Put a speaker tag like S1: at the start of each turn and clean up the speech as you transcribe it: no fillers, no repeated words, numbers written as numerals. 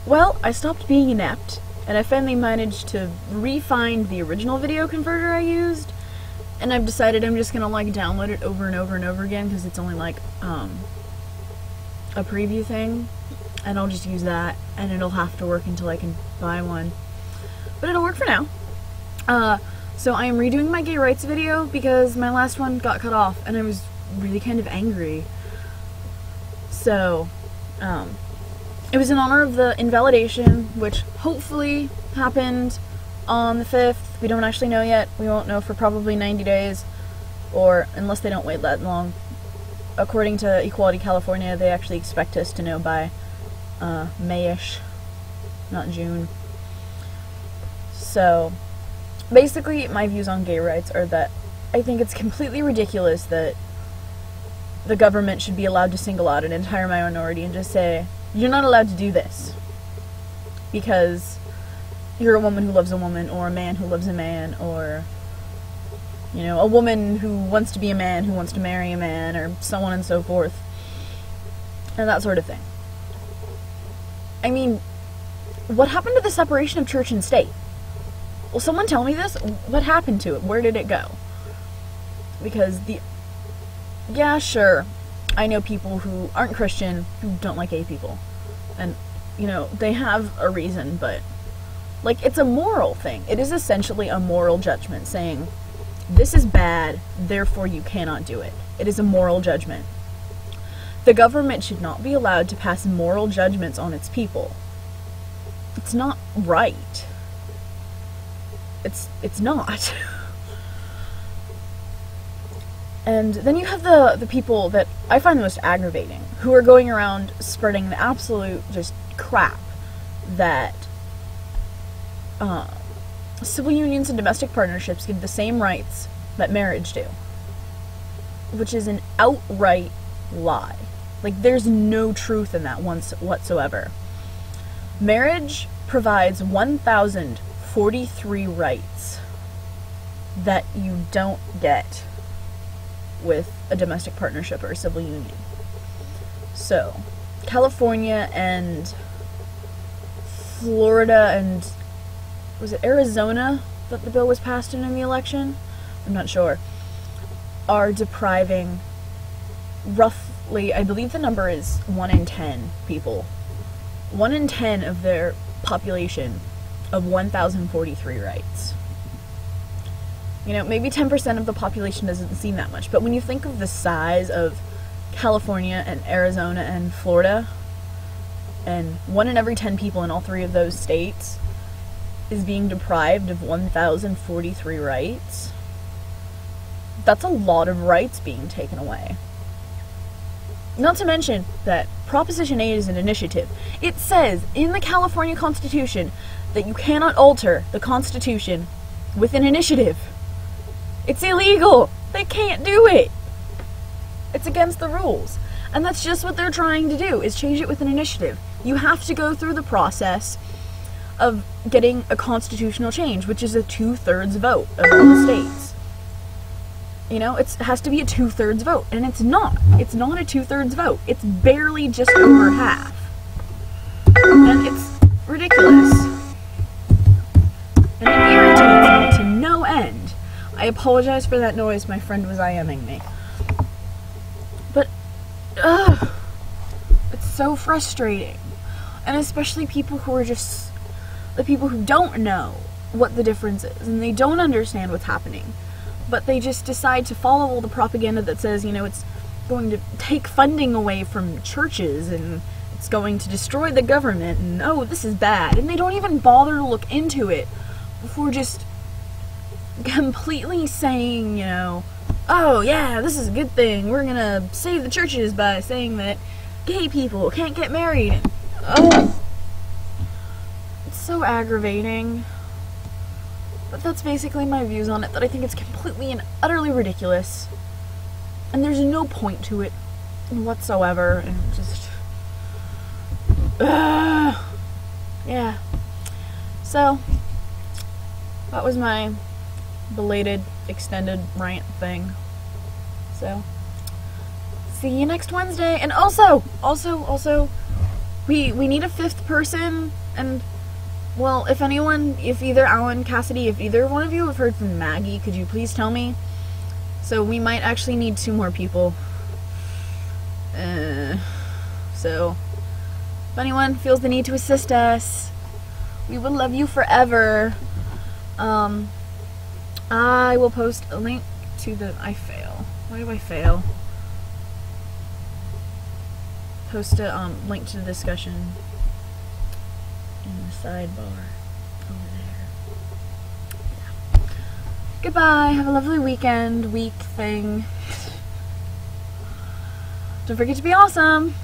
S1: well, I stopped being inept, and I finally managed to re-find the original video converter I used, and I've decided I'm just gonna like download it over and over and over again because it's only like a preview thing, and I'll just use that, and it'll have to work until I can buy one. But it'll work for now. So I am redoing my gay rights video because my last one got cut off, and I was really kind of angry. So, it was in honor of the invalidation, which hopefully happened on the 5th. We don't actually know yet. We won't know for probably 90 days, or unless they don't wait that long. According to Equality California, they actually expect us to know by May-ish, not June. So, basically, my views on gay rights are that I think it's completely ridiculous that the government should be allowed to single out an entire minority and just say, you're not allowed to do this because you're a woman who loves a woman, or a man who loves a man, or, you know, a woman who wants to be a man who wants to marry a man, or so on and so forth, and that sort of thing. I mean, what happened to the separation of church and state? Will someone tell me this? What happened to it? Where did it go? Because yeah, sure, I know people who aren't Christian who don't like gay people, and, you know, they have a reason, but, like, it's a moral thing. It is essentially a moral judgment saying, this is bad, therefore you cannot do it. It is a moral judgment. The government should not be allowed to pass moral judgments on its people. It's not right. It's not. And then you have the people that I find the most aggravating, who are going around spreading the absolute just crap that civil unions and domestic partnerships give the same rights that marriage do, which is an outright lie. Like, there's no truth in that whatsoever. Marriage provides 1,043 rights that you don't get with a domestic partnership or a civil union. So, California and Florida and, was it Arizona that the bill was passed in the election? I'm not sure. Are depriving roughly, I believe the number is 1 in 10 people. 1 in 10 of their population of 1,043 rights. You know, maybe 10% of the population doesn't seem that much, but when you think of the size of California and Arizona and Florida, and 1 in every 10 people in all 3 of those states is being deprived of 1,043 rights, that's a lot of rights being taken away. Not to mention that Proposition 8 is an initiative. It says in the California Constitution that you cannot alter the Constitution with an initiative. It's illegal! They can't do it! It's against the rules. And that's just what they're trying to do, is change it with an initiative. You have to go through the process of getting a constitutional change, which is a 2/3 vote of all the states. You know, it has to be a 2/3 vote, and it's not. It's not a 2/3 vote. It's barely just over half. And it's ridiculous. And it irritates me to no end. I apologize for that noise, my friend was IMing me. But, it's so frustrating. And especially people who are just, the people who don't know what the difference is, and they don't understand what's happening. But they just decide to follow all the propaganda that says, you know, it's going to take funding away from churches, and it's going to destroy the government, and oh, this is bad. And they don't even bother to look into it before just completely saying, you know, oh yeah, this is a good thing, we're gonna save the churches by saying that gay people can't get married. And, oh, it's so aggravating. But that's basically my views on it, that I think it's completely and utterly ridiculous, and there's no point to it whatsoever, and just, yeah. So, that was my belated, extended rant thing. So, see you next Wednesday, and also, We need a 5th person, and, well, if either Alan, Cassidy, if either one of you have heard from Maggie, could you please tell me? So we might actually need 2 more people. So, if anyone feels the need to assist us, we would love you forever. I will post a link to the... I fail. Why do I fail? Post a link to the discussion in the sidebar over there. Yeah. Goodbye. Have a lovely weekend, week thing. Don't forget to be awesome.